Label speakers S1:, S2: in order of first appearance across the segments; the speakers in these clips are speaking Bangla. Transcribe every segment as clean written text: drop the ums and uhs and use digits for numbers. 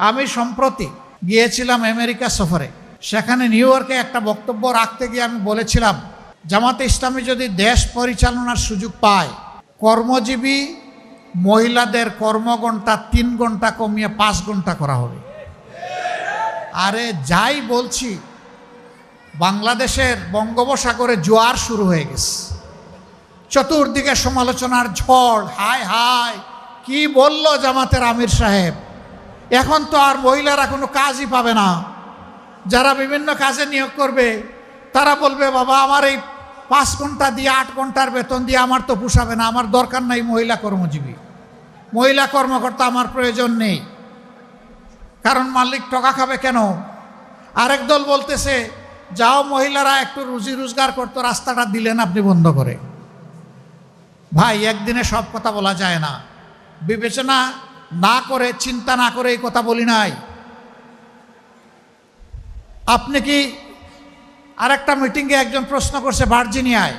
S1: আমি সম্প্রতি গিয়েছিলাম আমেরিকা সফরে। সেখানে নিউ ইয়র্কে একটা বক্তব্য রাখতে গিয়ে আমি বলেছিলাম, জামাতে ইসলামী যদি দেশ পরিচালনার সুযোগ পায়, কর্মজীবী মহিলাদের কর্মঘণ্টা 3 ঘন্টা কমিয়ে 5 ঘন্টা করা হবে। আরে যাই বলছি, বাংলাদেশের বঙ্গোপসাগরে জোয়ার শুরু হয়ে গেছে, চতুর্দিকে সমালোচনার ঝড়। হায় হায়, কি বলল জামাতের আমির সাহেব, এখন তো আর মহিলারা কোনো কাজই পাবে না। যারা বিভিন্ন কাজে নিয়োগ করবে তারা বলবে, বাবা আমার এই 5 ঘন্টা দিয়ে 8 ঘন্টার বেতন দিয়ে আমার তো পোষাবে না, আমার দরকার নাই মহিলা কর্মজীবী, মহিলা কর্মকর্তা আমার প্রয়োজন নেই। কারণ মালিক টাকা খাবে কেন? আরেক দল বলতেছে, যাও মহিলারা একটু রুজি রোজগার করতো, রাস্তাটা দিলেন আপনি বন্ধ করে। ভাই, একদিনে সব কথা বলা যায় না। বিবেচনা না করে, চিন্তা না করে এই কথা বলি নাই। আপনি কি আরেকটা মিটিংয়ে একজন প্রশ্ন করছে ভার্জিনিয়ায়,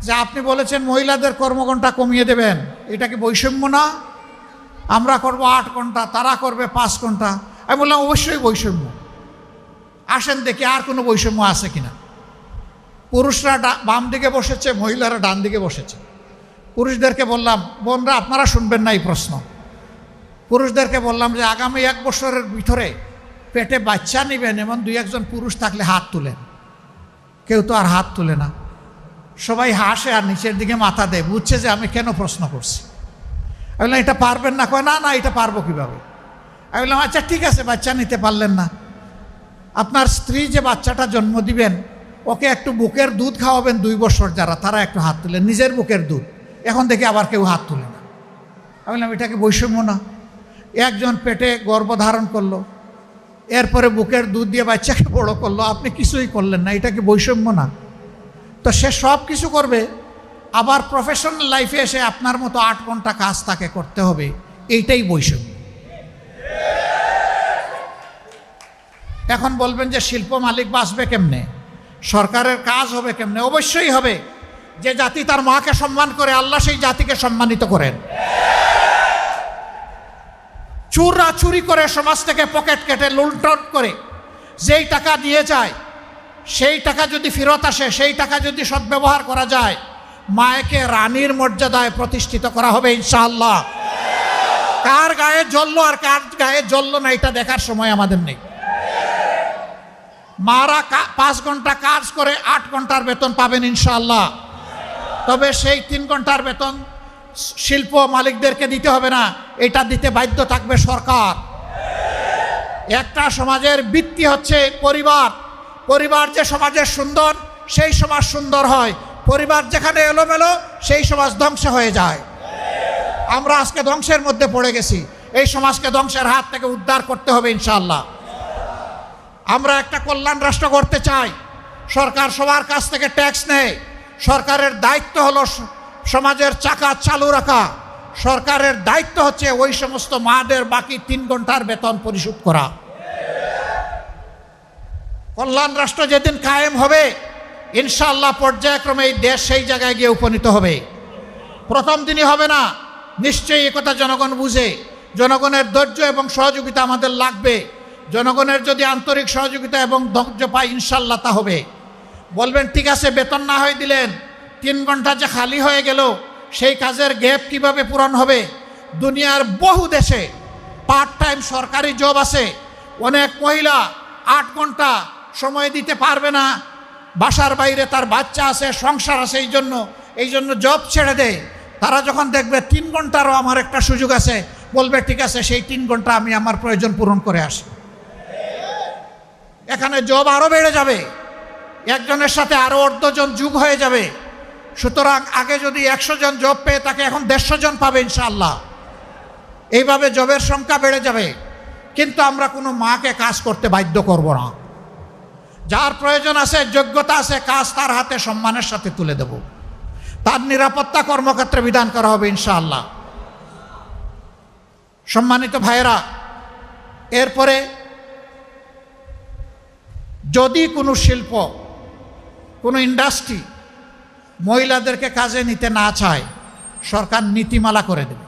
S1: যে আপনি বলেছেন মহিলাদের কর্মঘণ্টা কমিয়ে দেবেন, এটা কি বৈষম্য না? আমরা করব 8 ঘন্টা, তারা করবে 5 ঘন্টা। আমি বললাম অবশ্যই বৈষম্য। আসেন দেখি আর কোনো বৈষম্য আছে কিনা। পুরুষরা বাম দিকে বসেছে, মহিলারা ডান দিকে বসেছে। পুরুষদেরকে বললাম, বোনরা আপনারা শুনবেন না এই প্রশ্ন। পুরুষদেরকে বললাম যে আগামী 1 বছরের ভিতরে পেটে বাচ্চা নেবেন এমন 2-1 জন পুরুষ থাকলে হাত তুলেন। কেউ তো আর হাত তুলে না, সবাই হাসে আর নিচের দিকে মাথা দেয়, বুঝছে যে আমি কেন প্রশ্ন করছি। আমি বললাম এটা পারবেন না? কয় না না, এটা পারবো কীভাবে? আমি বললাম আচ্ছা ঠিক আছে, বাচ্চা নিতে পারলেন না, আপনার স্ত্রী যে বাচ্চাটা জন্ম দিবেন ওকে একটু বুকের দুধ খাওয়াবেন 2 বছর, যারা তারা একটু হাত তুলেন, নিজের বুকের দুধ। এখন দেখি আবার কেউ হাত তুলে না। আমি বললাম এটা কি বৈষম্য না? একজন পেটে গর্ভধারণ করলো, এরপরে বুকের দুধ দিয়ে বাচ্চাকে বড় করলো, আপনি কিছুই করলেন না, এটা কি বৈষম্য না? তো সে সব কিছু করবে, আবার প্রফেশনাল লাইফে এসে আপনার মতো 8 ঘন্টা কাজ তাকে করতে হবে, এইটাই বৈষম্য। এখন বলবেন যে শিল্প মালিক বাঁচবে কেমনে, সরকারের কাজ হবে কেমনে? অবশ্যই হবে। যে জাতি তার মাকে সম্মান করে, আল্লাহ সেই জাতিকে সম্মানিত করেন। চুরা চুরি করে সমাজ থেকে পকেট কেটে লুণ্ঠন করে যেই টাকা নিয়ে যায়, সেই টাকা যদি ফেরত আসে, সেই টাকা যদি সদ্ব্যবহার করা যায়, মায়েকে রানীর মর্যাদায় প্রতিষ্ঠিত করা হবে ইনশাআল্লাহ। কার গায়ে জ্বললো আর কার গায়ে জ্বললো না এটা দেখার সময় আমাদের নেই। মারা 5 ঘন্টা কাজ করে 8 ঘন্টার বেতন পাবেন ইনশাআল্লাহ। তবে সেই 3 ঘন্টার বেতন শিল্প মালিকদেরকে দিতে হবে না, এটা দিতে বাধ্য থাকবে সরকার। একটা সমাজের ভিত্তি হচ্ছে পরিবার। পরিবার যে সমাজের সুন্দর, সেই সমাজ সুন্দর হয়। পরিবার যেখানে এলোমেলো, সেই সমাজ ধ্বংস হয়ে যায়। আমরা আজকে ধ্বংসের মধ্যে পড়ে গেছি, এই সমাজকে ধ্বংসের হাত থেকে উদ্ধার করতে হবে ইনশাআল্লাহ। আমরা একটা কল্যাণ রাষ্ট্র করতে চাই। সরকার সবার কাছ থেকে ট্যাক্স নেয়, সরকারের দায়িত্ব হলো সমাজের চাকা চালু রাখা। সরকারের দায়িত্ব হচ্ছে ওই সমস্ত মাদের বাকি 3 ঘন্টার বেতন পরিশোধ করা। কল্যাণ রাষ্ট্র যেদিন কায়েম হবে ইনশাআল্লাহ পর্যায়ক্রমে এই দেশ সেই জায়গায় গিয়ে উপনীত হবে। প্রথম দিনই হবে না, নিশ্চয়ই একথা জনগণ বুঝে। জনগণের ধৈর্য এবং সহযোগিতা আমাদের লাগবে। জনগণের যদি আন্তরিক সহযোগিতা এবং ধৈর্য পায় ইনশাআল্লাহ তা হবে। বলবেন ঠিক আছে, বেতন না হয়ে দিলেন, 3 ঘন্টা যে খালি হয়ে গেল, সেই কাজের গ্যাপ কিভাবে পূরণ হবে? দুনিয়ার বহু দেশে পার্ট টাইম সরকারি জব আছে। অনেক মহিলা 8 ঘন্টা সময় দিতে পারবে না, বাসার বাইরে তার বাচ্চা আছে, সংসার আছে, এই জন্য জব ছেড়ে দেয়। তারা যখন দেখবে 3 ঘন্টারও আমার একটা সুযোগ আছে, বলবে ঠিক আছে সেই 3 ঘন্টা আমি আমার প্রয়োজন পূরণ করে আসি। এখানে জব আরও বেড়ে যাবে, একজনের সাথে আরও 1/2 জন যুগ হয়ে যাবে। সুতরাং আগে যদি 100 জন জব পেয়ে তাকে এখন 150 জন পাবে ইনশাআল্লাহ। এইভাবে জবের সংখ্যা বেড়ে যাবে। কিন্তু আমরা কোনো মাকে কাজ করতে বাধ্য করব না। যার প্রয়োজন আছে, যোগ্যতা আছে, কাজ তার হাতে সম্মানের সাথে তুলে দেব। তার নিরাপত্তা কর্মক্ষেত্রে বিধান করা হবে ইনশাআল্লাহ। সম্মানিত ভাইয়েরা, এরপরে যদি কোনো শিল্প, কোনো ইন্ডাস্ট্রি মহিলাদেরকে কাজে নিতে না চায়, সরকার নীতিমালা করে দেবে।